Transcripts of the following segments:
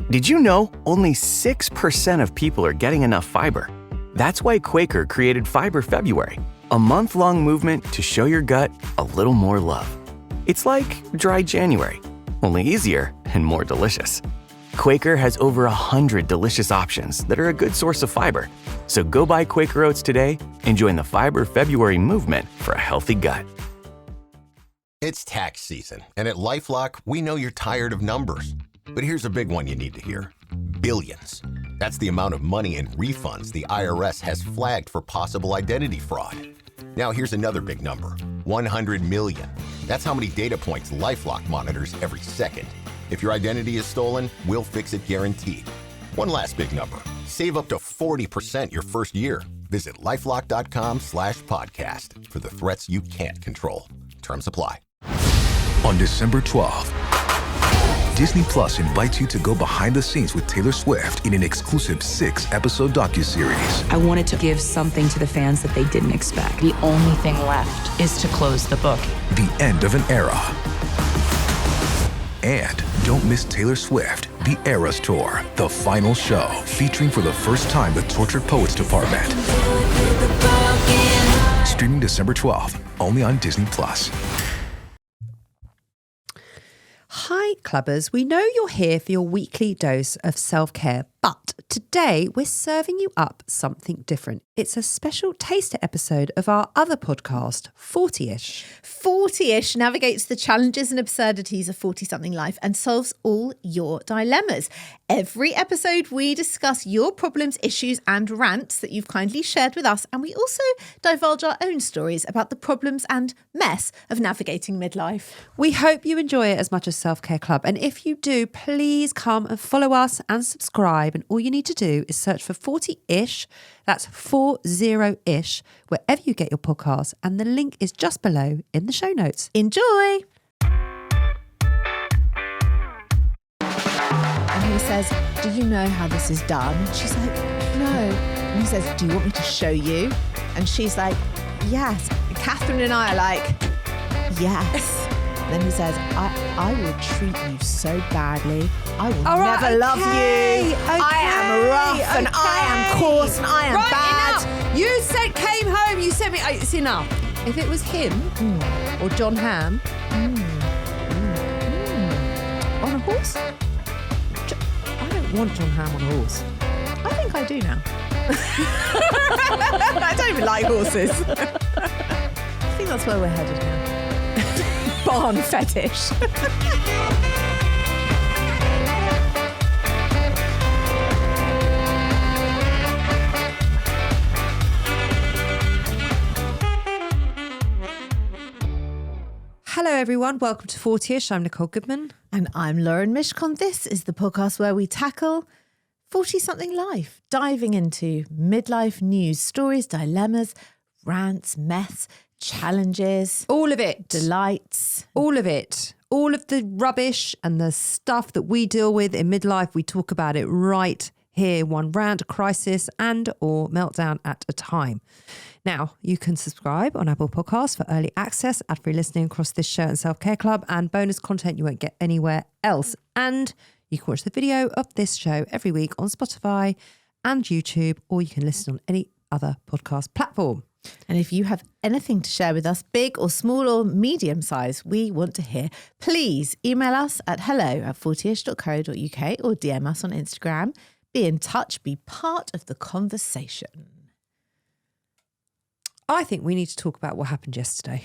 Did you know only 6% of people are getting enough fiber? That's why Quaker created Fiber February, a month-long movement to show your gut a little more love. It's like dry January, only easier and more delicious. Quaker has over 100 delicious options that are a good source of fiber. So go buy Quaker Oats today and join the Fiber February movement for a healthy gut. It's tax season, and at LifeLock, we know you're tired of numbers. But here's a big one you need to hear. Billions. That's the amount of money in refunds the IRS has flagged for possible identity fraud. Now here's another big number. 100 million. That's how many data points LifeLock monitors every second. If your identity is stolen, we'll fix it guaranteed. One last big number. Save up to 40% your first year. Visit lifelock.com/podcast for the threats you can't control. Terms apply. On December 12th, Disney Plus invites you to go behind the scenes with Taylor Swift in an exclusive 6-episode docuseries. I wanted to give something to the fans that they didn't expect. The only thing left is to close the book. The end of an era. And don't miss Taylor Swift, The Eras Tour, the final show, featuring for the first time the Tortured Poets Department. Streaming December 12th, only on Disney Plus. Hi, clubbers. We know you're here for your weekly dose of self-care, but today we're serving you up something different. It's a special taster episode of our other podcast, 40ish. 40ish navigates the challenges and absurdities of 40-something life and solves all your dilemmas. Every episode, we discuss your problems, issues and rants that you've kindly shared with us, and we also divulge our own stories about the problems and mess of navigating midlife. We hope you enjoy it as much as Self-Care Club, and if you do, please come and follow us and subscribe, and all you need to do is search for 40ish, that's 40ish, wherever you get your podcasts, and the link is just below in the show notes. Enjoy! And he says, do you know how this is done? She's like, no. And he says, do you want me to show you? And she's like, yes. And Catherine and I are like, yes. Then he says, I will treat you so badly. I will never love you. I am rough and I am coarse and I am bad. Enough. You said came home. You sent me. It's enough. If it was him or John Hamm on a horse, I don't want John Hamm on a horse. I think I do now. I don't even like horses. I think that's where we're headed now. Barn fetish. Hello, everyone. Welcome to 40ish. I'm Nicole Goodman. And I'm Lauren Mishcon. This is the podcast where we tackle 40-something life, diving into midlife news, stories, dilemmas, rants, mess, challenges. All of it. Delights. All of it. All of the rubbish and the stuff that we deal with in midlife. We talk about it right here. One rant, a crisis and or meltdown at a time. Now, you can subscribe on Apple Podcasts for early access, ad-free listening across this show and Self-Care Club, and bonus content you won't get anywhere else. And you can watch the video of this show every week on Spotify and YouTube, or you can listen on any other podcast platform. And if you have anything to share with us, big or small or medium size, we want to hear. Please email us at hello@40ish.co.uk or DM us on Instagram. Be in touch, be part of the conversation. I think we need to talk about what happened yesterday.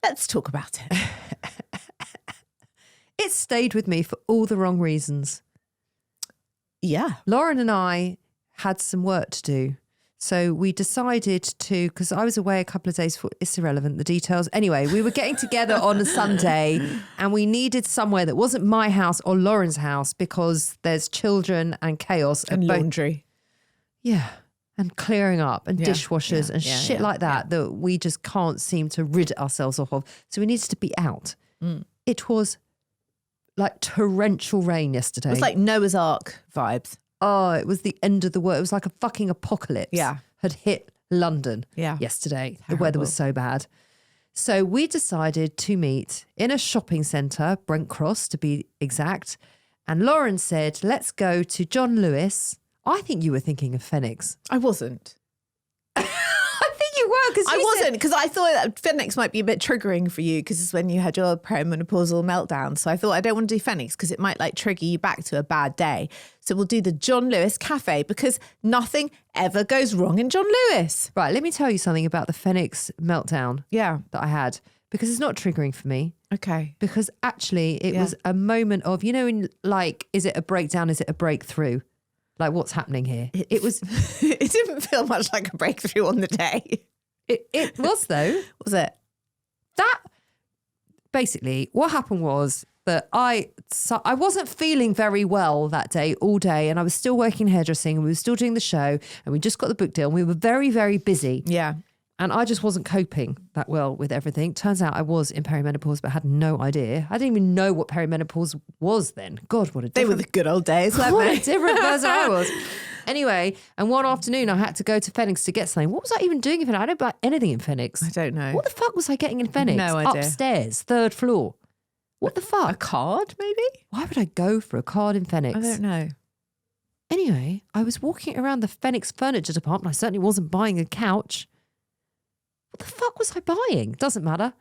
Let's talk about it. It stayed with me for all the wrong reasons. Yeah. Lauren and I had some work to do. So we decided to, because I was away a couple of days for, it's irrelevant, the details. Anyway, we were getting together on a Sunday and we needed somewhere that wasn't my house or Lauren's house because there's children and chaos. And laundry. Yeah. And clearing up and dishwashers and shit like that that we just can't seem to rid ourselves of. So we needed to be out. It was like torrential rain yesterday. It was like Noah's Ark vibes. Oh, it was the end of the world. It was like a fucking apocalypse had hit London yesterday. Terrible. The weather was so bad. So we decided to meet in a shopping centre, Brent Cross to be exact, And Lauren said, let's go to John Lewis. I think you were thinking of Phoenix. I wasn't. I think you were, because I wasn't, because I thought that Phoenix might be a bit triggering for you because it's when you had your perimenopausal meltdown. So I thought I don't want to do Phoenix because it might like trigger you back to a bad day. So we'll do the John Lewis Cafe because nothing ever goes wrong in John Lewis. Right, let me tell you something about the Phoenix meltdown Yeah. that I had, because it's not triggering for me. Okay. Because actually it was a moment of, you know, in like, is it a breakdown? Is it a breakthrough? Like, what's happening here? It was... It didn't feel much like a breakthrough on the day. It was, though. Was it? That... Basically, what happened was that I wasn't feeling very well that day, all day, and I was still working hairdressing, and we were still doing the show, and we just got the book deal, and we were very, very busy. Yeah. And I just wasn't coping that well with everything. Turns out I was in perimenopause, but had no idea. I didn't even know what perimenopause was then. God, what a different... They were the good old days, weren't what they? a different person I was. Anyway, and one afternoon I had to go to Phoenix to get something. What was I even doing in Phoenix? I don't buy anything in Phoenix. I don't know. What the fuck was I getting in Phoenix? No idea. Upstairs, 3rd floor. What the fuck? A card, maybe? Why would I go for a card in Phoenix? I don't know. Anyway, I was walking around the Phoenix furniture department. I certainly wasn't buying a couch. What the fuck was I buying? Doesn't matter.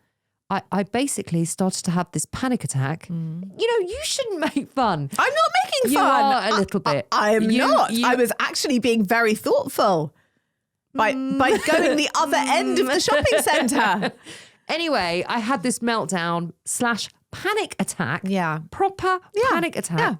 I basically started to have this panic attack. You know, you shouldn't make fun. I'm not making You fun. are a little bit. I am not. You- I was actually being very thoughtful by going the other end of the shopping centre. Anyway, I had this meltdown / panic attack. Yeah. Proper panic attack. Yeah.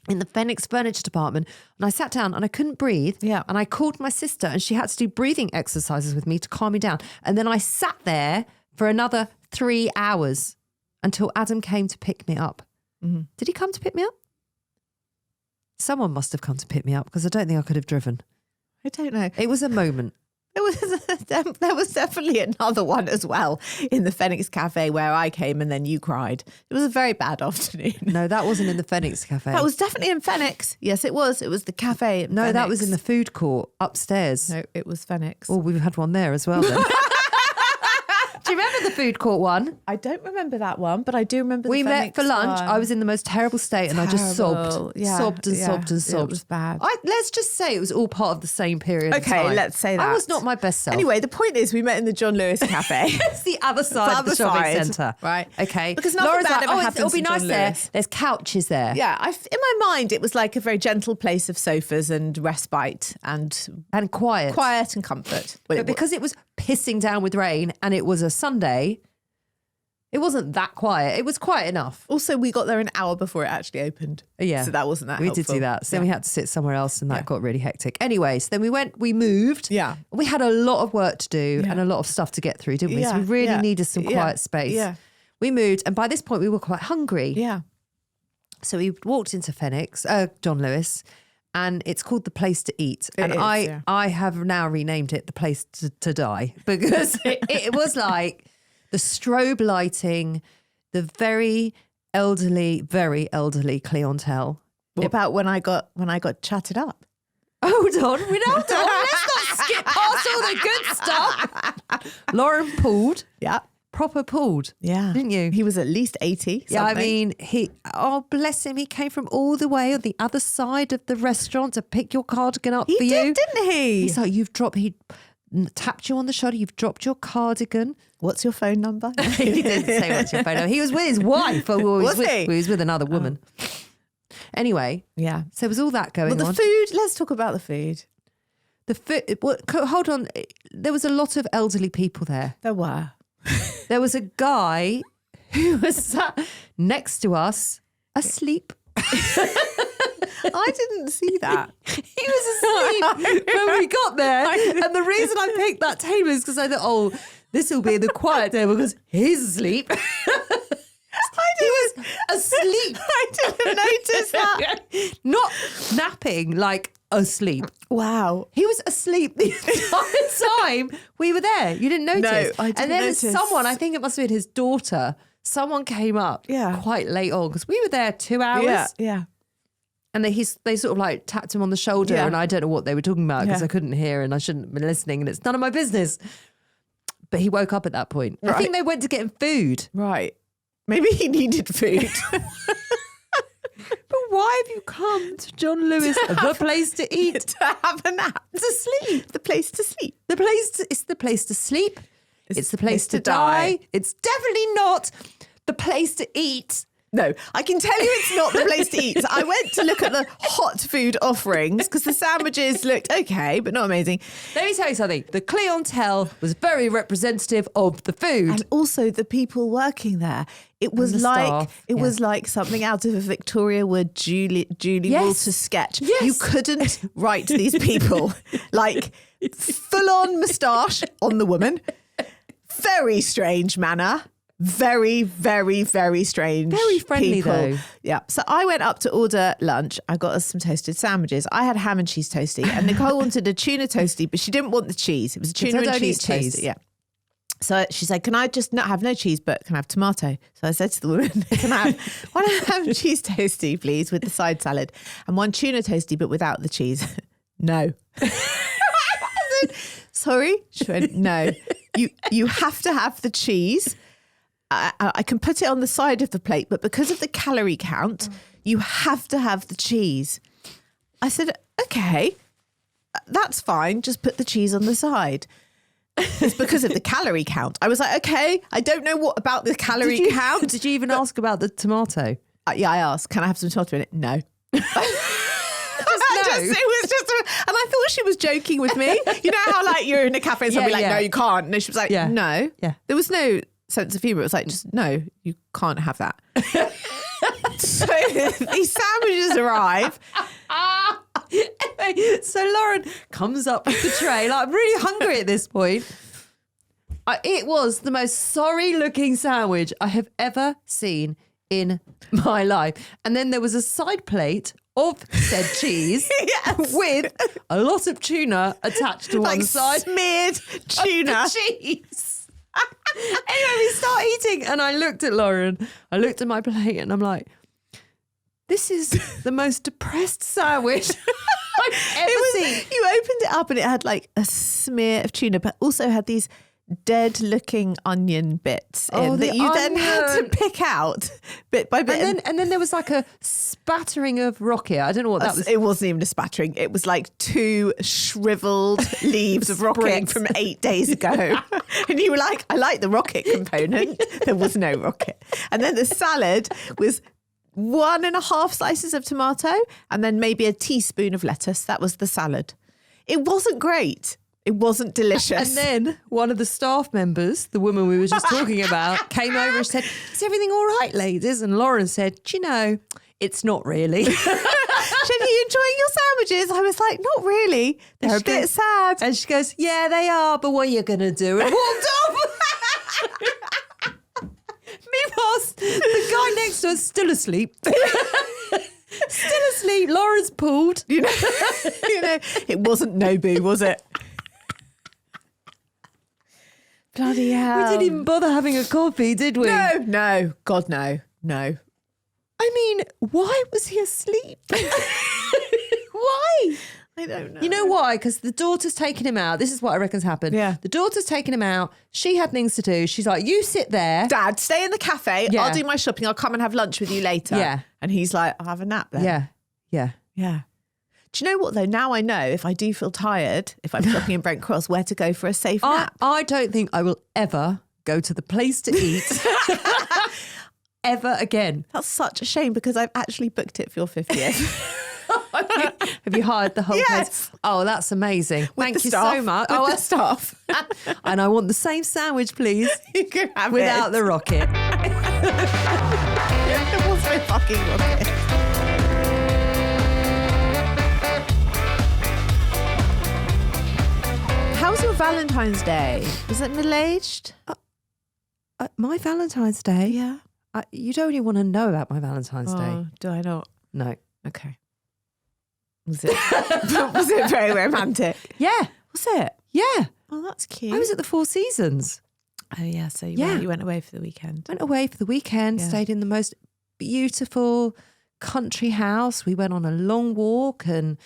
In the Phoenix furniture department, and I sat down and I couldn't breathe. Yeah. And I called my sister and she had to do breathing exercises with me to calm me down. And then I sat there for another 3 hours until Adam came to pick me up. Mm-hmm. Did he come to pick me up? Someone must have come to pick me up because I don't think I could have driven. I don't know. It was a moment. There was definitely another one as well in the Phoenix Cafe where I came and then you cried. It was a very bad afternoon. No, that wasn't in the Phoenix Cafe. That was definitely in Phoenix. Yes, it was. It was the cafe. No, Phoenix. that was in the food court upstairs. No, it was Phoenix. Oh, we've had one there as well then. Do you remember the food court one? I don't remember that one, but I do remember We the met Phoenix for lunch. one. I was in the most terrible state and I just Terrible. sobbed. Yeah, Sobbed and yeah. sobbed and It sobbed. was bad. Let's just say it was all part of the same period of Okay, time. let's say that. I was not my best self. Anyway, the point is we met in the John Lewis Cafe. It's the other side of the shopping centre. Right. Okay. Because nothing Laura's bad like, ever oh, happens it'll be in nice John there. Lewis. There's couches there. Yeah, in my mind, it was like a very gentle place of sofas and respite and And quiet. and comfort. But because it was pissing down with rain and it was a Sunday, it wasn't that quiet. It was quiet enough. Also, we got there an hour before it actually opened. Yeah. So that wasn't that We helpful. did do that. So then we had to sit somewhere else and that got really hectic. Anyway, so then we moved. Yeah. We had a lot of work to do Yeah. and a lot of stuff to get through, didn't we? So Yeah, we really yeah, needed some yeah, quiet space. yeah. We moved and by this point we were quite hungry. Yeah. So we walked into John Lewis, and it's called The Place to Eat. And It is, I have now renamed it The Place to Die because it was like the strobe lighting, the very elderly clientele. What about when I got chatted up? Hold on, let's not skip past all the good stuff. Lauren pulled, Yeah. proper pulled, Yeah. didn't you? He was at least 80. Yeah, I something. mean, bless him. He came from all the way on the other side of the restaurant to pick your cardigan up He for you. did, didn't he? He's like, he tapped you on the shoulder, you've dropped your cardigan. What's your phone number? He didn't say what's your phone number. He was with his wife. Or Was he? He was with another woman. Anyway, Yeah. so there was all that going Well, the on. food, let's talk about the food. The food, hold on. There was a lot of elderly people there. There were. There was a guy who was sat next to us asleep. I didn't see that. He was asleep when we got there. And the reason I picked that table is because I thought, this will be the quiet table because he's asleep. He was asleep. I didn't notice that. Not napping, like asleep. Wow. He was asleep the entire time we were there. You didn't notice? No, I didn't And then notice. someone, I think it must have been his daughter, someone came up quite late on because we were there 2 hours. Yeah, yeah. And they sort of like tapped him on the shoulder Yeah. and I don't know what they were talking about because Yeah. I couldn't hear and I shouldn't have been listening and it's none of my business. But he woke up at that point. I Right. think they went to get him food. Right. Maybe he needed food. But why have you come to John Lewis, the place to eat? To have a nap. To sleep. The place to sleep. It's the place to sleep. It's the place to die. It's definitely not the place to eat. No, I can tell you it's not the place to eat. So I went to look at the hot food offerings because the sandwiches looked okay, but not amazing. Let me tell you something. The clientele was very representative of the food. And also the people working there. It was the like staff, it yeah. was like something out of a Victoria Wood Julie Yes. Walters sketch. Yes. You couldn't write these people like full on moustache on the woman. Very strange manner. Very, very, very strange. Very friendly, people. though. Yeah. So I went up to order lunch. I got us some toasted sandwiches. I had ham and cheese toasty, and Nicole wanted a tuna toasty, but she didn't want the cheese. It was a tuna I and don't cheese eat cheese. toasty. Yeah. So she said, "Can I just not have no cheese, but can I have tomato?" So I said to the woman, "Can I have one ham and cheese toasty, please, with the side salad, and one tuna toasty, but without the cheese?" No. I said, "Sorry." She went, "No. You have to have the cheese. I can put it on the side of the plate, but because of the calorie count, you have to have the cheese." I said, "Okay, that's fine. Just put the cheese on the side." It's because of the calorie count. I was like, "Okay, I don't know what about the calorie count." Did you even ask about the tomato? Yeah, I asked, "Can I have some tomato in it?" No. No. It was just, and I thought she was joking with me. You know how like you're in a cafe and somebody Yeah. "No, you can't." And she was like, Yeah. "No." Yeah. There was no sense of humour. It was like, just no, you can't have that. So these sandwiches arrive. Anyway, so Lauren comes up with the tray. Like, I'm really hungry at this point. It was the most sorry looking sandwich I have ever seen in my life. And then there was a side plate of said cheese Yes. with a lot of tuna attached to Like one side. smeared tuna. Of the cheese. Anyway, we start eating and I looked at Lauren. I looked at my plate and I'm like, this is the most depressed sandwich I've ever seen. You opened it up and it had like a smear of tuna, but also had these dead looking onion bits in the that you then had to onion. pick out bit by bit. And then there was like a spattering of rocket. I don't know what that was. It wasn't even a spattering. It was like 2 shriveled leaves of rocket Sprigs. from 8 days ago. And you were like, "I like the rocket component." There was no rocket. And then the salad was 1.5 slices of tomato and then maybe a teaspoon of lettuce. That was the salad. It wasn't great. It wasn't delicious. And then one of the staff members, the woman we were just talking about, came over and said, "Is everything all right, ladies?" And Lauren said, "Do you know, it's not really." She said, "Are you enjoying your sandwiches?" I was like, "Not really. They're a bit sad." And she goes, "Yeah, they are, but what are you going to do?" And walked off. Meanwhile, the guy next to us still asleep. Still asleep. Lauren's pulled. You know, it wasn't Nobu, was it? Bloody hell. We didn't even bother having a coffee, did we? No. God, no. No. I mean, why was he asleep? Why? I don't know. You know why? Because the daughter's taken him out. This is what I reckon's happened. Yeah. The daughter's taken him out. She had things to do. She's like, "You sit there." Dad, stay in the cafe. Yeah. I'll do my shopping. I'll come and have lunch with you later. Yeah. And he's like, "I'll have a nap then." Yeah. Yeah. Yeah. Do you know what, though? Now I know if I do feel tired, if I'm shopping in Brent Cross, where to go for a safe nap. I don't think I will ever go to the place to eat ever again. That's such a shame because I've actually booked it for your 50th. Have you hired the whole Yes. place? Oh, that's amazing. Thank the you staff. so much. With the staff. And I want the same sandwich, please, You can have without it. the rocket. There was no fucking rocket. How was your Valentine's Day? Was it middle-aged? My Valentine's Day? Yeah. You don't even want to know about my Valentine's Day. Oh, do I not? No. Okay. Was it? Was it very romantic? Yeah. Was it? Yeah. Oh, that's cute. I was at the Four Seasons. Oh yeah, so Yeah. you went away for the weekend. Went away for the weekend, Yeah. stayed in the most beautiful country house. We went on a long walk and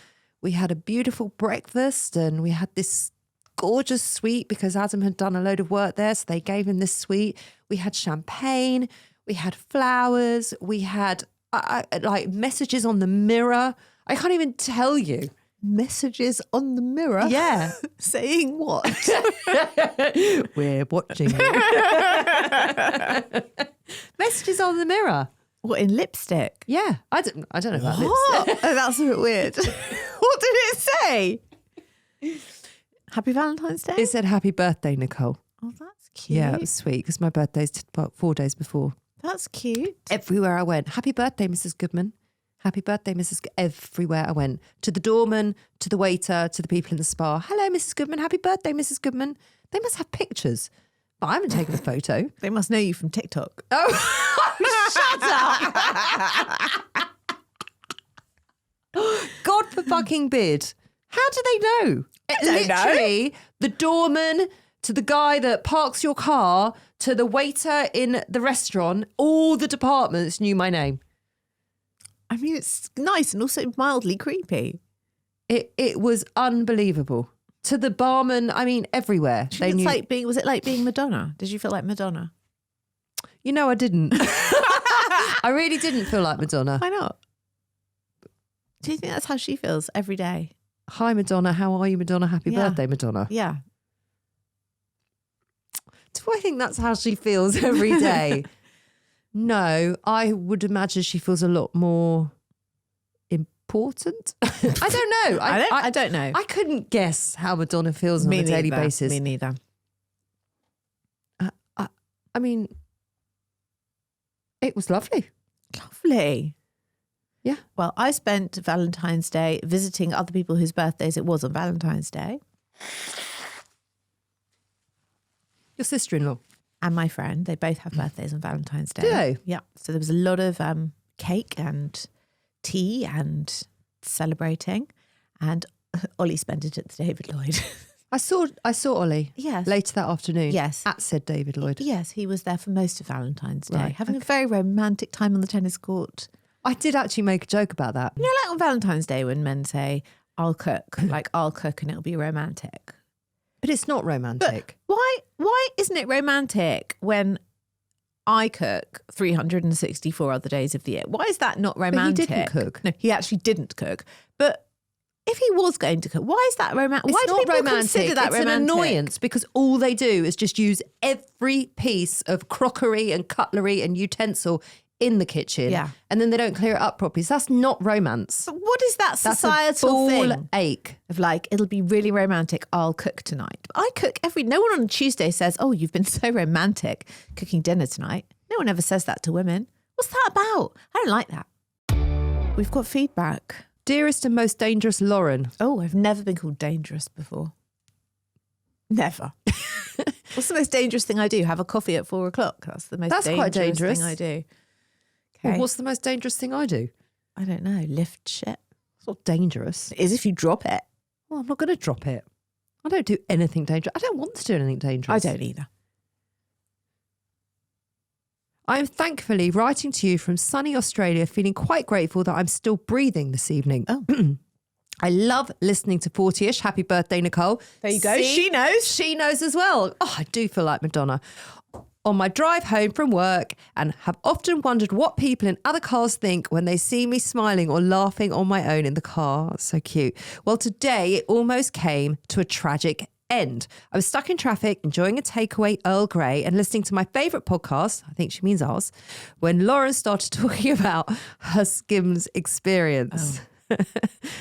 we had a beautiful breakfast and we had this gorgeous suite because Adam had done a load of work there. So they gave him this suite. We had champagne, we had flowers, we had like messages on the mirror. I can't even tell you. Messages on the mirror? Yeah. Saying what? We're watching you. Messages on the mirror. What, in lipstick? Yeah. I don't know about What? lipstick. Oh, that's a bit weird. What did it say? Happy Valentine's Day? It said happy birthday, Nicole. Oh, that's cute. Yeah, it was sweet because my birthday's about 4 days before. That's cute. Everywhere I went, happy birthday, Mrs. Goodman. Happy birthday, Mrs. Everywhere I went. To the doorman, to the waiter, to the people in the spa. Hello, Mrs. Goodman. Happy birthday, Mrs. Goodman. They must have pictures. But I haven't taken a photo. They must know you from TikTok. Oh, shut up. God for fucking bid. How do they know? Literally, the doorman to the guy that parks your car to the waiter in the restaurant, all the departments knew my name. I mean, it's nice and also mildly creepy. It was unbelievable. To the barman, I mean, everywhere. They knew. Was it like being Madonna? Did you feel like Madonna? You know, I didn't. I really didn't feel like Madonna. Why not? Do you think that's how she feels every day? Hi, Madonna. How are you, Madonna? Happy birthday, Madonna. Yeah. Do I think that's how she feels every day? No, I would imagine she feels a lot more important. I don't know. I don't know. I couldn't guess how Madonna feels on a daily basis. Me neither. I mean, it was lovely. Lovely. Yeah. Well, I spent Valentine's Day visiting other people whose birthdays it was on Valentine's Day. Your sister-in-law. And my friend, they both have birthdays on Valentine's Day. Do they? Yeah. So there was a lot of cake and tea and celebrating. And Ollie spent it at the David Lloyd. I saw Ollie. Yes. Later that afternoon. Yes. At said David Lloyd. Yes, he was there for most of Valentine's Day, Right, having a very romantic time on the tennis court. I did actually make a joke about that. You know, like on Valentine's Day when men say, I'll cook, like I'll cook and it'll be romantic. But it's not romantic. But why isn't it romantic when I cook 364 other days of the year? Why is that not romantic? But he didn't cook. No, he actually didn't cook. But if he was going to cook, why is that romantic? Why do people consider that it's romantic? It's an annoyance because all they do is just use every piece of crockery and cutlery and utensil in the kitchen. Yeah. And then they don't clear it up properly. So that's not romance. But what is that That's societal a thing? ball ache. Of like, it'll be really romantic, I'll cook tonight. But I cook no one on Tuesday says, oh, you've been so romantic cooking dinner tonight. No one ever says that to women. What's that about? I don't like that. We've got feedback. Dearest and most dangerous Lauren. Oh, I've never been called dangerous before. Never. What's the most dangerous thing I do? Have a coffee at 4 o'clock. That's the most quite dangerous. thing I do. Well, Okay. what's the most dangerous thing I do? I don't know. Lift shit. It's not dangerous. It is if you drop it. Well, I'm not going to drop it. I don't do anything dangerous. I don't want to do anything dangerous. I don't either. I am thankfully writing to you from sunny Australia, feeling quite grateful that I'm still breathing this evening. Oh. I love listening to 40ish. Happy birthday, Nicole. There you go. See? She knows. She knows as well. Oh, I do feel like Madonna. On my drive home from work, and have often wondered what people in other cars think when they see me smiling or laughing on my own in the car. That's so cute. Well, today it almost came to a tragic end. I was stuck in traffic, enjoying a takeaway Earl Grey and listening to my favourite podcast, I think she means ours, when Lauren started talking about her Skims experience.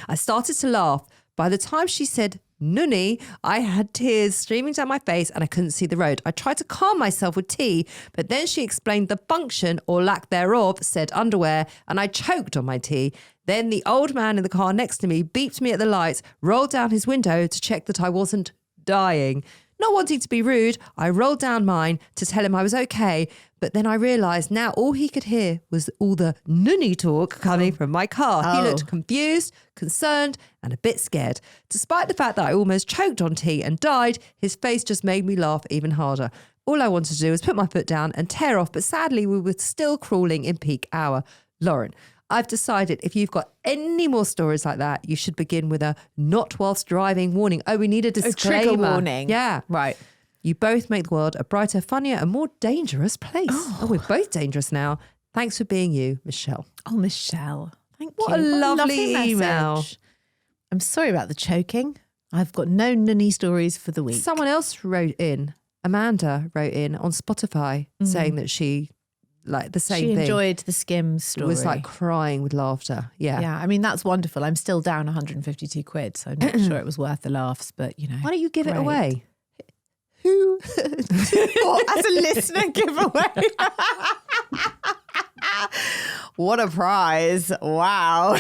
I started to laugh. By the time she said Nunny, I had tears streaming down my face and I couldn't see the road. I tried to calm myself with tea, but then she explained the function or lack thereof, said underwear, and I choked on my tea. Then the old man in the car next to me beeped me at the lights, rolled down his window to check that I wasn't dying. Not wanting to be rude, I rolled down mine to tell him I was okay, but then I realised now all he could hear was all the nunny talk coming from my car. He looked confused, concerned, and a bit scared. Despite the fact that I almost choked on tea and died, his face just made me laugh even harder. All I wanted to do was put my foot down and tear off, but sadly we were still crawling in peak hour. Lauren, I've decided if you've got any more stories like that, you should begin with a not whilst driving warning. Oh, we need a disclaimer. A trigger warning. Yeah. Right. You both make the world a brighter, funnier and more dangerous place. Oh, we're both dangerous now. Thanks for being you, Michelle. Oh, Michelle. Thank What you. a lovely message. email. I'm sorry about the choking. I've got no nunny stories for the week. Someone else wrote in, Amanda wrote in on Spotify saying that she, like the same she thing. enjoyed the Skims story. Was like crying with laughter. Yeah. Yeah, I mean, that's wonderful. I'm still down 152 quid, so I'm not sure it was worth the laughs, but you know. Why don't you give it great. away? Who? What, as a listener giveaway? What a prize. Wow.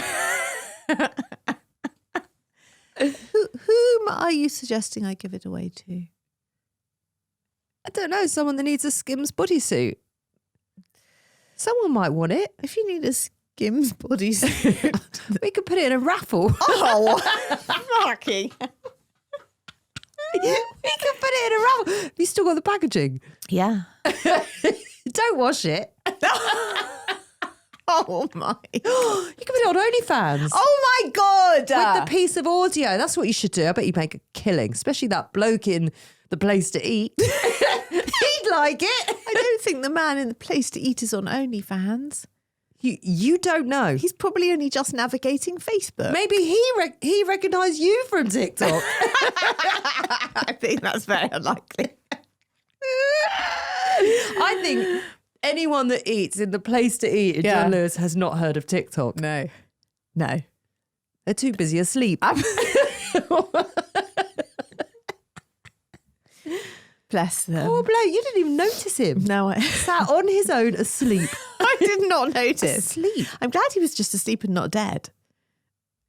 Whom are you suggesting I give it away to? I don't know. Someone that needs a Skims bodysuit. Someone might want it. If you need a Skims bodysuit. We could put it in a raffle. Oh, fucking. We could put it in a raffle. Have you still got the packaging? Yeah. Don't wash it. Oh my. You can put it on OnlyFans. Oh my God. With the piece of audio. That's what you should do. I bet you make a killing, especially that bloke in The Place to Eat. He'd like it. I don't think the man in The Place to Eat is on OnlyFans. You don't know. He's probably only just navigating Facebook. Maybe he recognised you from TikTok. I think that's very unlikely. I think anyone that eats in The Place to Eat in John Lewis has not heard of TikTok. No. They're too busy asleep. Bless them. Oh, bloke, you didn't even notice him. No, I Sat on his own asleep. I did not notice. Asleep. I'm glad he was just asleep and not dead.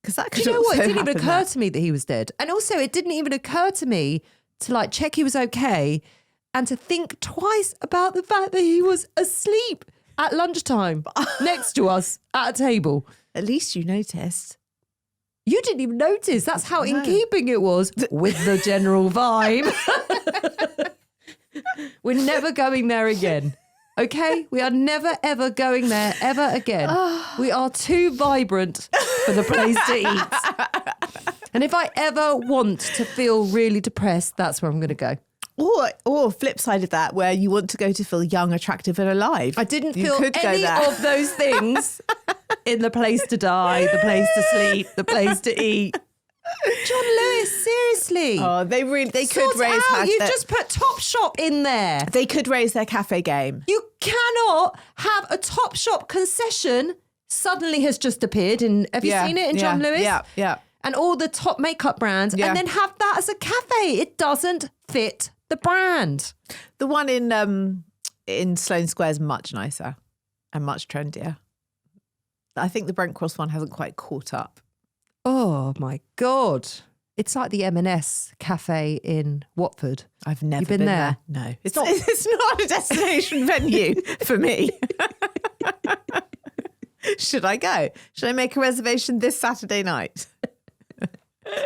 Because that could You know what? It also didn't even happen occur there. to me that he was dead. And also, it didn't even occur to me to like check he was okay and to think twice about the fact that he was asleep at lunchtime next to us at a table. At least you noticed. You didn't even notice. That's how in keeping it was with the general vibe. We're never going there again. Okay? We are never, ever going there ever again. We are too vibrant for The Place to Eat. And if I ever want to feel really depressed, that's where I'm going to go. Or flip side of that, where you want to go to feel young, attractive and alive. I didn't You feel could go any there. of those things in The Place to Die, The Place to Sleep, The Place to Eat. John Lewis, seriously. Oh, they could Sort raise out. You their- just put Topshop in there. They could raise their cafe game. You cannot have a Topshop concession suddenly has just appeared in. Have you seen it in John Lewis? Yeah. And all the top makeup brands, Yeah. and then have that as a cafe. It doesn't fit the brand. The one in Sloane Square is much nicer and much trendier. I think the Brent Cross one hasn't quite caught up. Oh my God. It's like the M&S cafe in Watford. I've never You've been there? No. It's not a destination venue for me. Should I go? Should I make a reservation this Saturday night?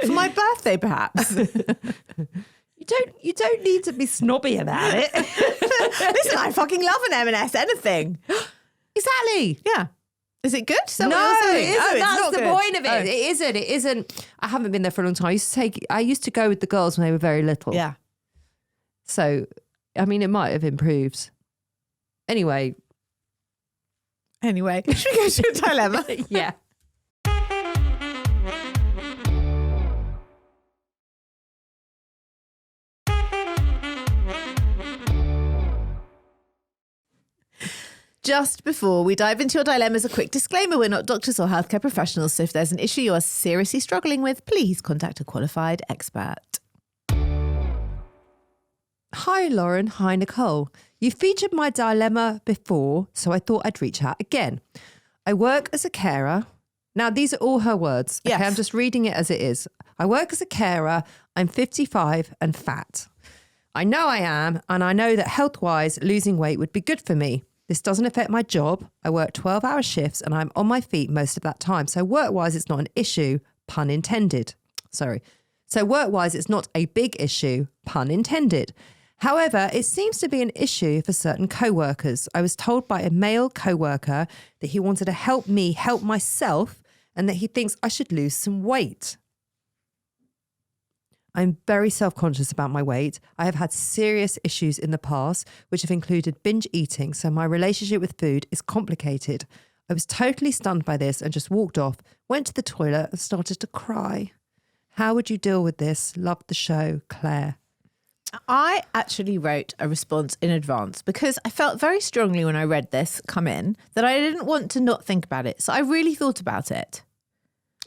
For my birthday, perhaps. You don't need to be snobby about it. Listen, I fucking love an M&S anything. Exactly. Yeah. Is it good? Is that what No, you're it saying? isn't. Oh, it's That's not the good. point of it. Oh. It isn't. I haven't been there for a long time. I used to go with the girls when they were very little. Yeah. So, I mean, it might have improved. Anyway. Should we go to a dilemma? Yeah. Just before we dive into your dilemmas, a quick disclaimer. We're not doctors or healthcare professionals, so if there's an issue you are seriously struggling with, please contact a qualified expert. Hi, Lauren. Hi, Nicole. You featured my dilemma before, so I thought I'd reach out again. I work as a carer. Now, these are all her words. Yes. Okay, I'm just reading it as it is. I work as a carer. I'm 55 and fat. I know I am, and I know that health-wise, losing weight would be good for me. This doesn't affect my job. I work 12-hour shifts and I'm on my feet most of that time. So work-wise, it's not an issue, pun intended. Sorry. So work-wise, it's not a big issue, pun intended. However, it seems to be an issue for certain co-workers. I was told by a male co-worker that he wanted to help me help myself and that he thinks I should lose some weight. I'm very self-conscious about my weight. I have had serious issues in the past, which have included binge eating, so my relationship with food is complicated. I was totally stunned by this and just walked off, went to the toilet and started to cry. How would you deal with this? Loved the show, Claire. I actually wrote a response in advance because I felt very strongly when I read this come in that I didn't want to not think about it. So I really thought about it.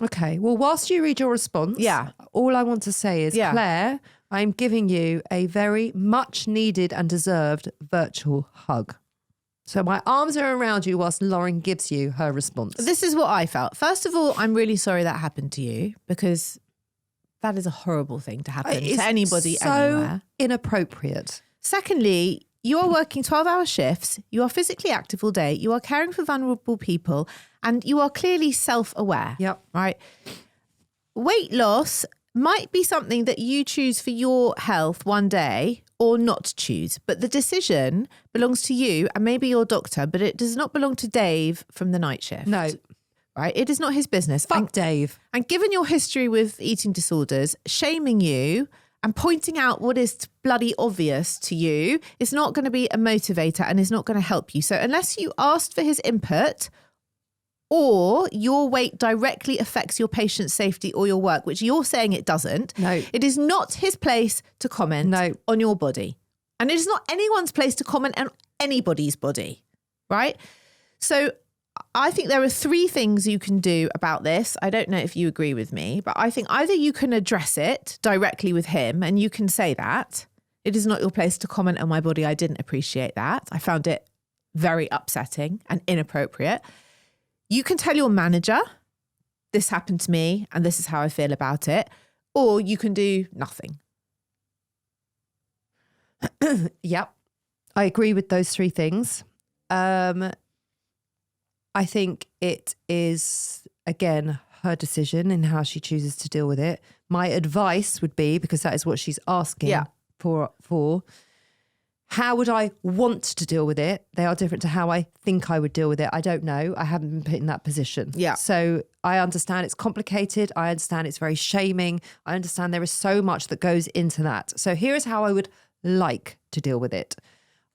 Okay, well, whilst you read your response, all I want to say is, Claire, I'm giving you a very much needed and deserved virtual hug. So my arms are around you whilst Lauren gives you her response. This is what I felt. First of all, I'm really sorry that happened to you because that is a horrible thing to happen to anybody anywhere. Inappropriate. Secondly, you are working 12-hour shifts. You are physically active all day. You are caring for vulnerable people and you are clearly self-aware. Yep. Right? Weight loss might be something that you choose for your health one day or not choose. But the decision belongs to you and maybe your doctor, but it does not belong to Dave from the night shift. No. Right? It is not his business. Fuck Dave. And given your history with eating disorders, shaming you and pointing out what is bloody obvious to you is not going to be a motivator and is not going to help you. So unless you asked for his input or your weight directly affects your patient's safety or your work, which you're saying it doesn't, it is not his place to comment on your body. And it is not anyone's place to comment on anybody's body, right? So I think there are 3 things you can do about this. I don't know if you agree with me, but I think either you can address it directly with him and you can say that. It is not your place to comment on my body. I didn't appreciate that. I found it very upsetting and inappropriate. You can tell your manager, this happened to me and this is how I feel about it. Or you can do nothing. Yep. I agree with those 3 things. I think it is, again, her decision in how she chooses to deal with it. My advice would be, because that is what she's asking for, how would I want to deal with it? They are different to how I think I would deal with it. I don't know. I haven't been put in that position. Yeah. So I understand it's complicated. I understand it's very shaming. I understand there is so much that goes into that. So here is how I would like to deal with it.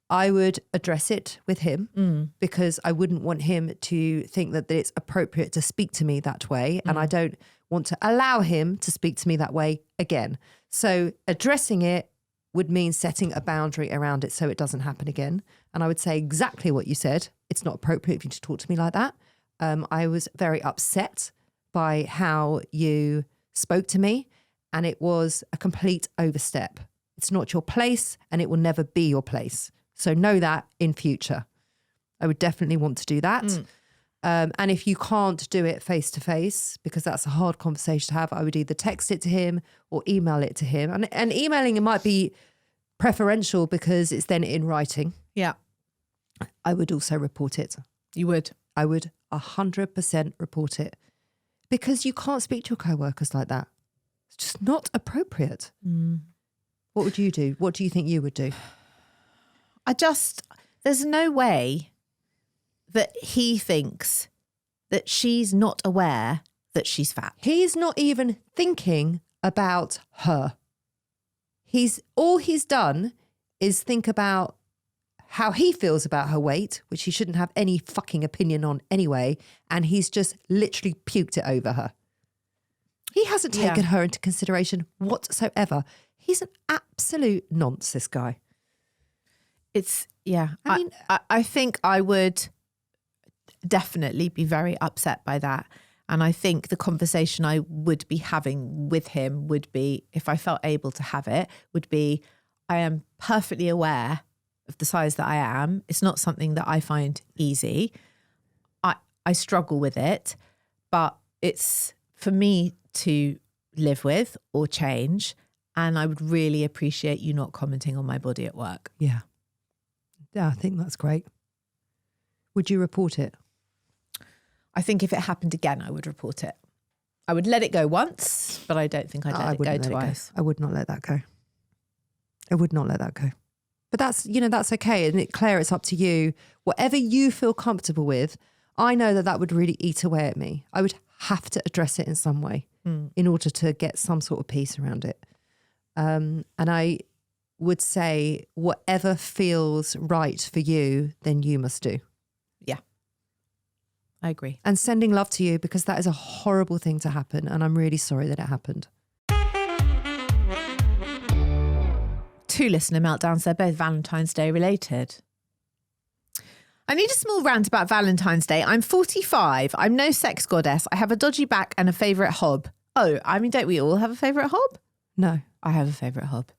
I would address it with him because I wouldn't want him to think that it's appropriate to speak to me that way. And I don't want to allow him to speak to me that way again. So addressing it would mean setting a boundary around it so it doesn't happen again. And I would say exactly what you said. It's not appropriate for you to talk to me like that. I was very upset by how you spoke to me and it was a complete overstep. It's not your place and it will never be your place. So know that in future. I would definitely want to do that. And if you can't do it face to face, because that's a hard conversation to have, I would either text it to him or email it to him. And emailing it might be preferential because it's then in writing. Yeah. I would also report it. You would? I would 100% report it because you can't speak to your co-workers like that. It's just not appropriate. What would you do? What do you think you would do? There's no way that he thinks that she's not aware that she's fat. He's not even thinking about her. All he's done is think about how he feels about her weight, which he shouldn't have any fucking opinion on anyway. And he's just literally puked it over her. He hasn't taken her into consideration whatsoever. He's an absolute nonce, this guy. I think I would definitely be very upset by that. And I think the conversation I would be having with him would be, if I felt able to have it, would be, I am perfectly aware of the size that I am. It's not something that I find easy. I struggle with it, but it's for me to live with or change. And I would really appreciate you not commenting on my body at work. Yeah. Yeah, I think that's great. Would you report it? I think if it happened again, I would report it. I would let it go once, but I don't think I'd let it go twice. I would not let that go. I would not let that go. But that's okay. And Claire, it's up to you. Whatever you feel comfortable with, I know that would really eat away at me. I would have to address it in some way in order to get some sort of peace around it. And I would say whatever feels right for you, then you must do. Yeah, I agree. And sending love to you, because that is a horrible thing to happen. And I'm really sorry that it happened. 2 listener meltdowns. They're both Valentine's Day related. I need a small rant about Valentine's Day. I'm 45. I'm no sex goddess. I have a dodgy back and a favourite hob. Oh, I mean, don't we all have a favourite hob? No. I have a favourite hob.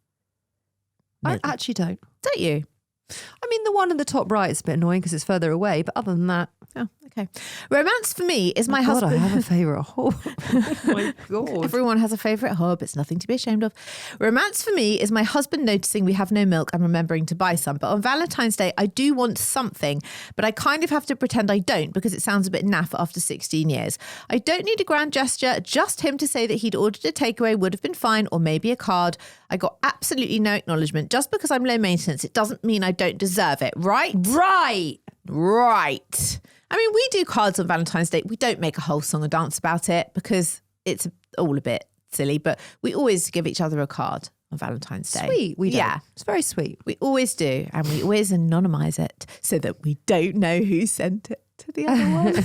I actually don't. Don't you? I mean, the one in the top right is a bit annoying because it's further away. But other than that... Oh, okay. Romance for me is my God, husband. I have a favourite hob. Oh my God. Everyone has a favourite hob. It's nothing to be ashamed of. Romance for me is my husband noticing we have no milk and remembering to buy some. But on Valentine's Day, I do want something, but I kind of have to pretend I don't because it sounds a bit naff after 16 years. I don't need a grand gesture. Just him to say that he'd ordered a takeaway would have been fine, or maybe a card. I got absolutely no acknowledgement. Just because I'm low maintenance, it doesn't mean I don't deserve it, right? Right. I mean, we do cards on Valentine's Day. We don't make a whole song and dance about it because it's all a bit silly, but we always give each other a card on Valentine's Day. Sweet. We do. Yeah. It's very sweet. We always do. And we always anonymise it so that we don't know who sent it to the other one.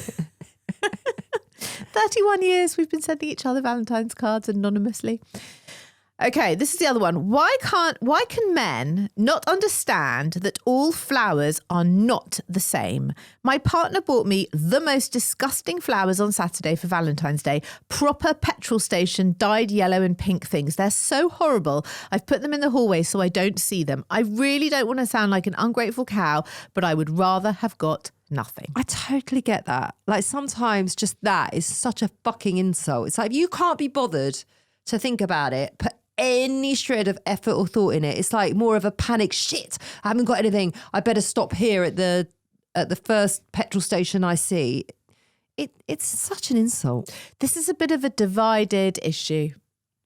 31 years we've been sending each other Valentine's cards anonymously. Okay, this is the other one. Why can men not understand that all flowers are not the same? My partner bought me the most disgusting flowers on Saturday for Valentine's Day. Proper petrol station, dyed yellow and pink things. They're so horrible. I've put them in the hallway so I don't see them. I really don't want to sound like an ungrateful cow, but I would rather have got nothing. I totally get that. Like sometimes just that is such a fucking insult. It's like, if you can't be bothered to think about it, put any shred of effort or thought in it. It's like more of a panic. Shit, I haven't got anything. I better stop here at the first petrol station I see. It's such an insult. This is a bit of a divided issue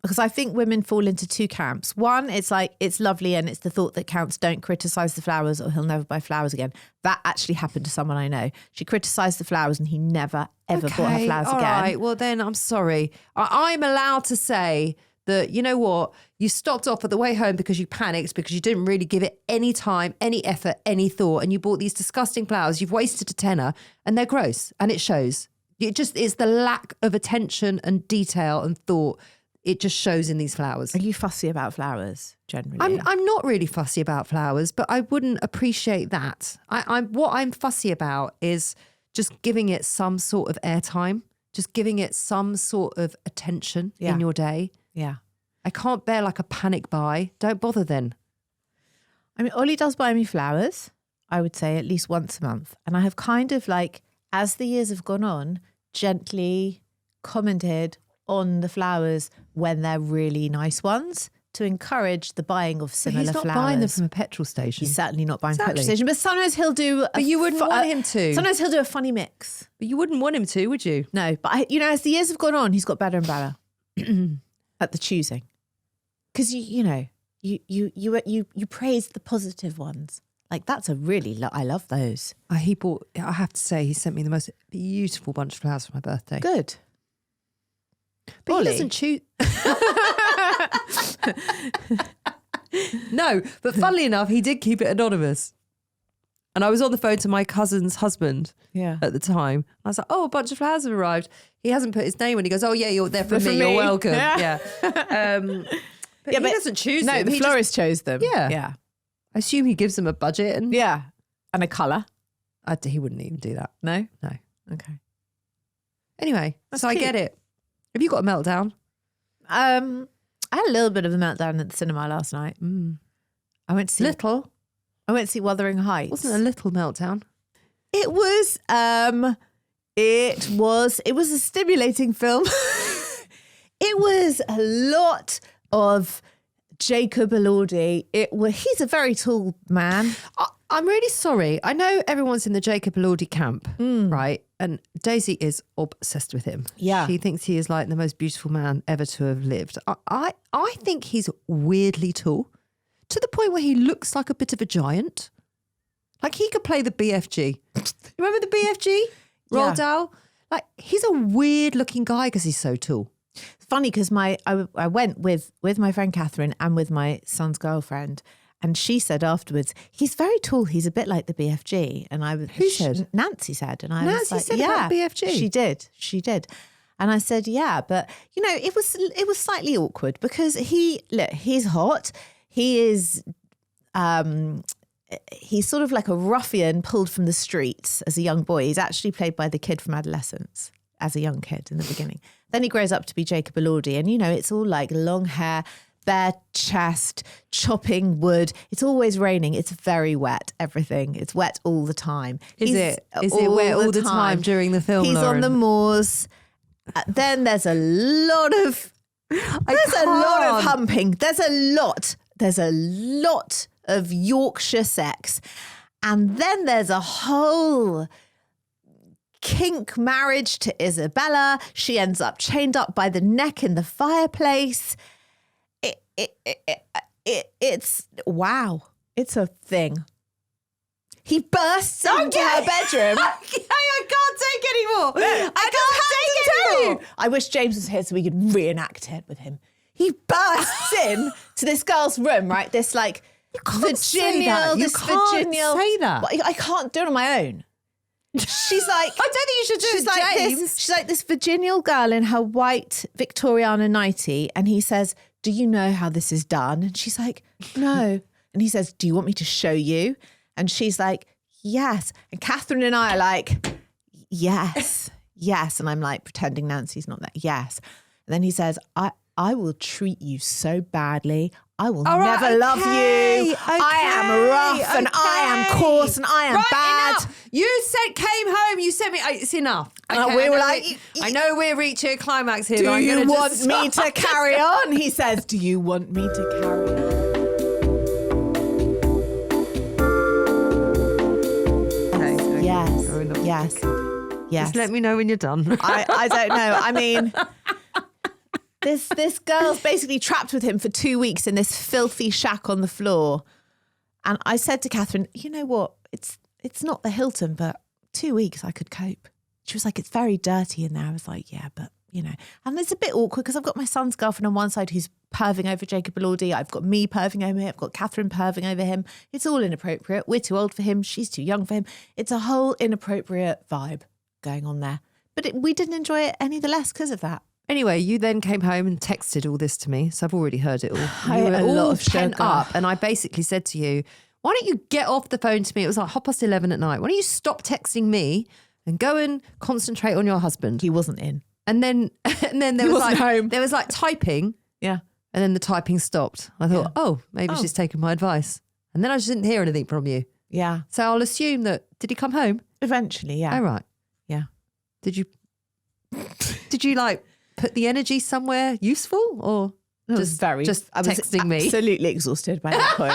because I think women fall into 2 camps. One, it's like, it's lovely and it's the thought that counts. Don't criticise the flowers or he'll never buy flowers again. That actually happened to someone I know. She criticised the flowers and he never, ever bought her flowers all again. Right, well then I'm sorry. I'm allowed to say that, you know what, you stopped off at the way home because you panicked, because you didn't really give it any time, any effort, any thought, and you bought these disgusting flowers. You've wasted a tenner and they're gross and it shows. It just is the lack of attention and detail and thought. It just shows in these flowers. Are you fussy about flowers generally? I'm not really fussy about flowers, but I wouldn't appreciate that. What I'm fussy about is just giving it some sort of airtime, just giving it some sort of attention in your day. Yeah. I can't bear like a panic buy. Don't bother then. I mean, Ollie does buy me flowers, I would say at least once a month. And I have kind of like, as the years have gone on, gently commented on the flowers when they're really nice ones to encourage the buying of similar flowers. He's not buying them from a petrol station. He's certainly not buying from a petrol station. But sometimes he'll do... But you wouldn't want him to. Sometimes he'll do a funny mix. But you wouldn't want him to, would you? No. But, as the years have gone on, he's got better and better at the choosing. Because, you praise the positive ones. Like, that's a really... I love those. I have to say, he sent me the most beautiful bunch of flowers for my birthday. Good. But Ollie. he doesn't choose... No, but funnily enough, he did keep it anonymous. And I was on the phone to my cousin's husband at the time. I was like, oh, a bunch of flowers have arrived. He hasn't put his name in. He goes, oh, yeah, they're from me. You're welcome. Yeah. But he doesn't choose them. No, the florist chose them. Yeah. Yeah. I assume he gives them a budget. And Yeah. And a colour. he wouldn't even do that. No? No. Okay. Anyway, That's so cute. I get it. Have you got a meltdown? I had a little bit of a meltdown at the cinema last night. I went to see I went to see Wuthering Heights. Wasn't a little meltdown. It was a stimulating film. It was a lot of Jacob Elordi. He's a very tall man. I'm really sorry. I know everyone's in the Jacob Elordi camp, right? And Daisy is obsessed with him. Yeah. She thinks he is like the most beautiful man ever to have lived. I think he's weirdly tall, to the point where he looks like a bit of a giant. Like he could play the BFG. Remember the BFG? Roald Yeah. Dahl? Like he's a weird looking guy because he's so tall. Funny because I went with my friend Catherine and with my son's girlfriend, and she said afterwards, he's very tall. He's a bit like the BFG. And I was, Who said? Nancy said, and I Nancy was like, said yeah, about BFG. She did. And I said, yeah, but you know, it was slightly awkward because he's hot. He is, he's sort of like a ruffian pulled from the streets as a young boy. He's actually played by the kid from Adolescence as a young kid in the beginning. Then he grows up to be Jacob Elordi. And, you know, it's all like long hair, bare chest, chopping wood. It's always raining. It's very wet, everything. It's wet all the time. Is it wet all the time during the film, He's Lauren? on the moors. Then there's a lot of humping. There's a lot of Yorkshire sex. And then there's a whole kink marriage to Isabella. She ends up chained up by the neck in the fireplace. It's wow. It's a thing. He bursts into her bedroom. I can't take anymore. I can't take anymore. I wish James was here so we could reenact it with him. He bursts in to this girl's room, right? This like virginal, You can't say that. Well, I can't do it on my own. She's like, I don't think you should do she's it, like James. she's like this virginal girl in her white Victoriana nightie, and he says, "Do you know how this is done?" And she's like, "No." And he says, "Do you want me to show you?" And she's like, "Yes." And Catherine and I are like, "Yes, yes." And I'm like pretending Nancy's not there. Yes. And then he says, I will treat you so badly. I will never love you. I am rough and I am coarse and I am bad. Enough. You came home. You sent me. It's enough. And we were like, I know we're reaching a climax here. do but I'm you gonna want just me stop. to carry on? He says, do you want me to carry on? Yes. Just let me know when you're done. I don't know. I mean, this girl's basically trapped with him for 2 weeks in this filthy shack on the floor. And I said to Catherine, you know what? It's not the Hilton, but 2 weeks I could cope. She was like, it's very dirty in there. I was like, yeah, but you know. And it's a bit awkward because I've got my son's girlfriend on one side who's perving over Jacob Elordi. I've got me perving over him. I've got Catherine perving over him. It's all inappropriate. We're too old for him. She's too young for him. It's a whole inappropriate vibe going on there. But we didn't enjoy it any the less because of that. Anyway, you then came home and texted all this to me, so I've already heard it all. I You ate were a lot all of pent sugar. up, and I basically said to you, why don't you get off the phone to me? It was like 11:30 at night. Why don't you stop texting me and go and concentrate on your husband? He wasn't in. And then there was wasn't like home. there was like typing, Yeah. and then the typing stopped. I thought, maybe she's taken my advice. And then I just didn't hear anything from you. Yeah. So I'll assume that, did he come home? Eventually, yeah. Oh, right. Yeah. Did you like put the energy somewhere useful, or I was texting me? Absolutely exhausted by that point.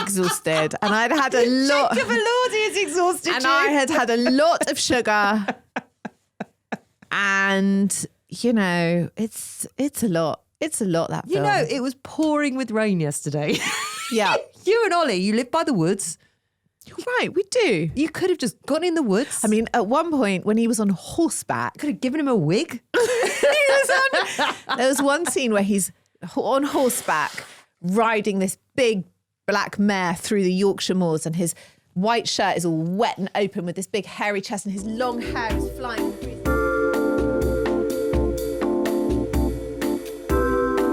Exhausted. And I'd had a lot. Jacob Elordi is exhausted. And I had had a lot of sugar. And, you know, it's a lot. It's a lot, that You film. know, it was pouring with rain yesterday. Yeah. You and Ollie, you live by the woods. You're right, we do. You could have just gone in the woods. I mean, at one point when he was on horseback, could have given him a wig. there was one scene where he's on horseback riding this big black mare through the Yorkshire moors, and his white shirt is all wet and open with this big hairy chest, and his long hair is flying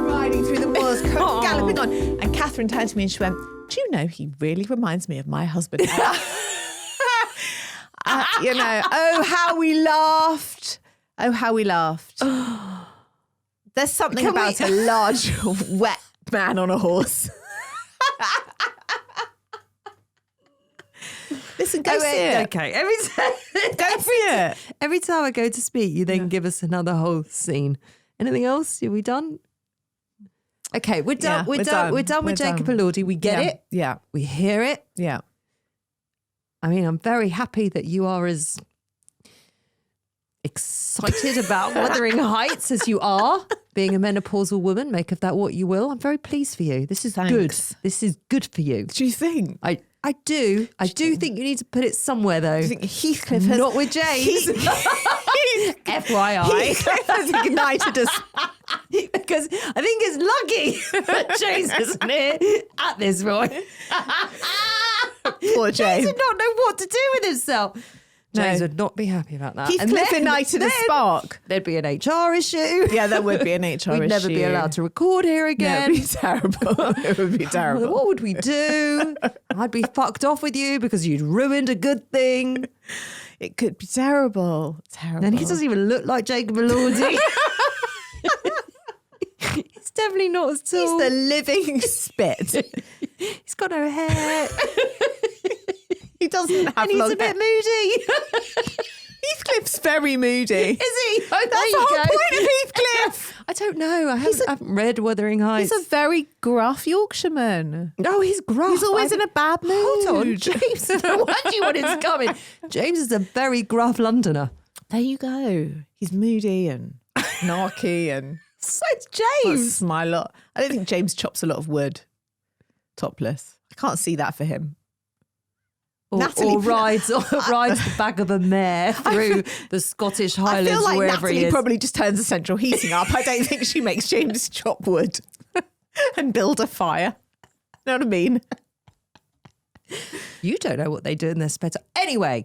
riding through the moors, galloping on. And Catherine turned to me and she went, do you know, he really reminds me of my husband. You know, oh, how we laughed. Oh, how we laughed. There's something about a large, wet man on a horse. Listen, go see it. Okay. Go see it. Every time I go to speak, you then give us another whole scene. Anything else? Are we done? Okay, we're done. Yeah, We're done with Jacob Elordi. We get it. Yeah. We hear it. Yeah. I mean, I'm very happy that you are as excited about Wuthering Heights as you are. Being a menopausal woman, make of that what you will. I'm very pleased for you. This is good. This is good for you. Do you think? I do. I do think you need to put it somewhere, though. Do you think Heathcliff has... Not with James. He's FYI. Heathcliff has ignited us. Because I think it's lucky that James isn't here at this point. Poor James. James did not know what to do with himself. No. James would not be happy about that. Heathcliff ignited a spark. There'd be an HR issue. Yeah, there would be an HR issue. We'd never be allowed to record here No, again. it'd be terrible. It would be terrible. What would we do? I'd be fucked off with you because you'd ruined a good thing. It could be terrible. Terrible. And he doesn't even look like Jacob Elordi. He's definitely not as tall. He's the living spit. He's got no hair. He doesn't have And he's long a bit hair. moody. Heathcliff's very moody. Is he? Oh, That's the whole point of Heathcliff. I don't know. I haven't read Wuthering Heights. He's a very gruff Yorkshireman. No, he's gruff. He's always in a bad mood. Hold on, James. No wonder what is coming. James is a very gruff Londoner. There you go. He's moody and narky and So it's James. smile a lot. I don't think James chops a lot of wood topless. I can't see that for him. Natalie- Or rides the back of a mare through the Scottish I Highlands, feel like wherever he Natalie is. probably just turns the central heating up. I don't think she makes James chop wood and build a fire. Know what I mean? You don't know what they do in their spare time. Anyway,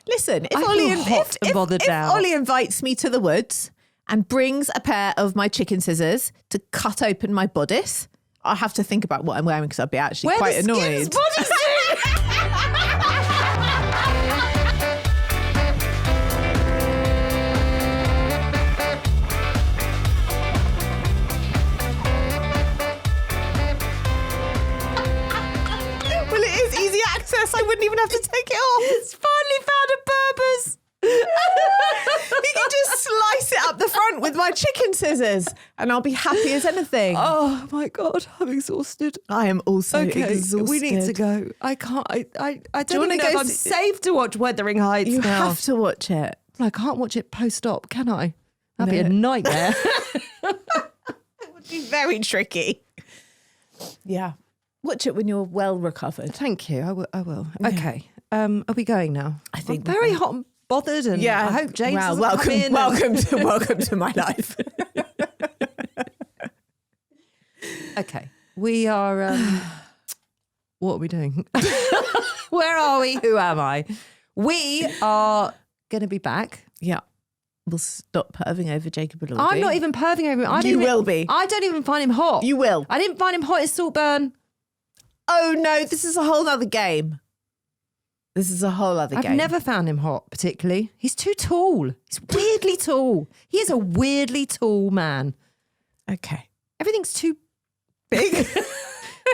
Listen, if I feel Ollie, hot and bothered if now. Ollie invites me to the woods and brings a pair of my chicken scissors to cut open my bodice, I have to think about what I'm wearing because I'd be actually wear quite the annoyed. Skims bodysuit. Well, it is easy access. I wouldn't even have to take it off. It's finally found a purpose. You can just slice it up the front with my chicken scissors and I'll be happy as anything. Oh my God, I'm exhausted. I am also Okay, exhausted. we need to go. I can't. I don't you wanna even know if go I'm see- safe to watch Wuthering Heights You now. have to watch it. I can't watch it post-op, can I? That'd be a No. nightmare. It would be very tricky. Yeah. Watch it when you're well recovered. Thank you. I will. Okay. Are we going now? I think I'm we're very going. hot and bothered, and I hope James Wow, doesn't come in. welcome to my life. Okay, we are. What are we doing? Where are we? Who am I? We are going to be back. Yeah. We'll stop perving over Jacob Elordi. I'm not even perving over him. You will be. I don't even find him hot. You will. I didn't find him hot as Saltburn. Oh no, this is a whole other game. This is a whole other game. I've never found him hot particularly. He's too tall. He's weirdly tall. He is a weirdly tall man. Okay. Everything's too Big.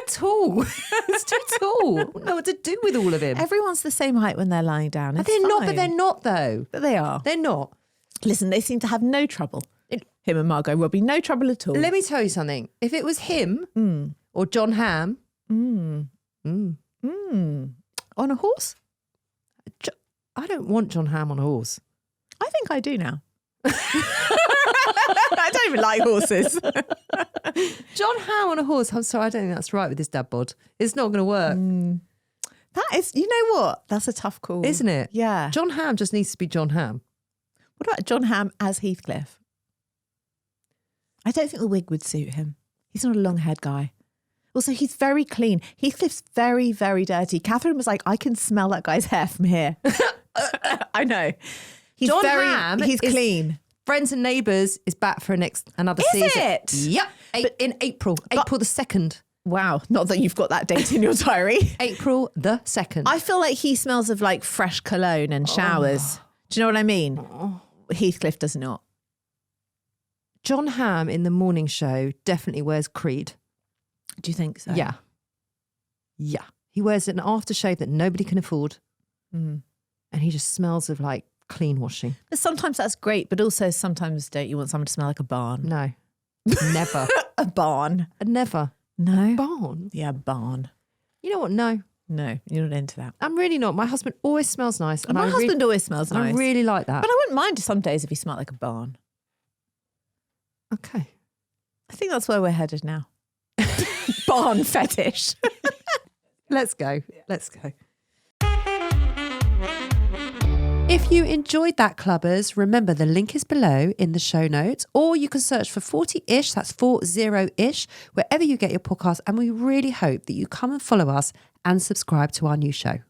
tall. It's too tall. I don't know what to do with all of him. Everyone's the same height when they're lying down. But It's they're not. fine. But they're not though. But they are. They're not. Listen, they seem to have no trouble. Him and Margot Robbie, no trouble at all. Let me tell you something. If it was him or John Hamm, On a horse? I don't want John Hamm on a horse. I think I do now. I don't even like horses. John Hamm on a horse. I'm sorry, I don't think that's right with this dad bod. It's not going to work, That is, you know what? That's a tough call. isn't it? Yeah. John Hamm just needs to be John Hamm. What about John Hamm as Heathcliff? I don't think the wig would suit him. He's not a long-haired guy. Also, he's very clean. Heathcliff's very, very dirty. Catherine was like, I can smell that guy's hair from here. I know. He's John very, Hamm he's is- clean. Friends and Neighbours is back for another Is season. it? Yep. In April the 2nd. Wow. Not that you've got that date in your diary. April the 2nd. I feel like he smells of like fresh cologne and showers. Do you know what I mean? Heathcliff does not. John Hamm in the morning show definitely wears Creed. Do you think so? Yeah. Yeah. He wears an aftershave that nobody can afford. And he just smells of like clean washing. But sometimes that's great, but also sometimes don't you want someone to smell like a barn? No. Never. A barn? Never. No. Barn. Yeah, barn. You know what? No. No, you're not into that. I'm really not. My husband always smells nice. My husband always smells I nice. really like that. But I wouldn't mind some days if he smelled like a barn. Okay. I think that's where we're headed now. Barn fetish. Let's go. Let's go. If you enjoyed that, clubbers, remember the link is below in the show notes, or you can search for 40-ish, that's 40-ish, wherever you get your podcast. And we really hope that you come and follow us and subscribe to our new show.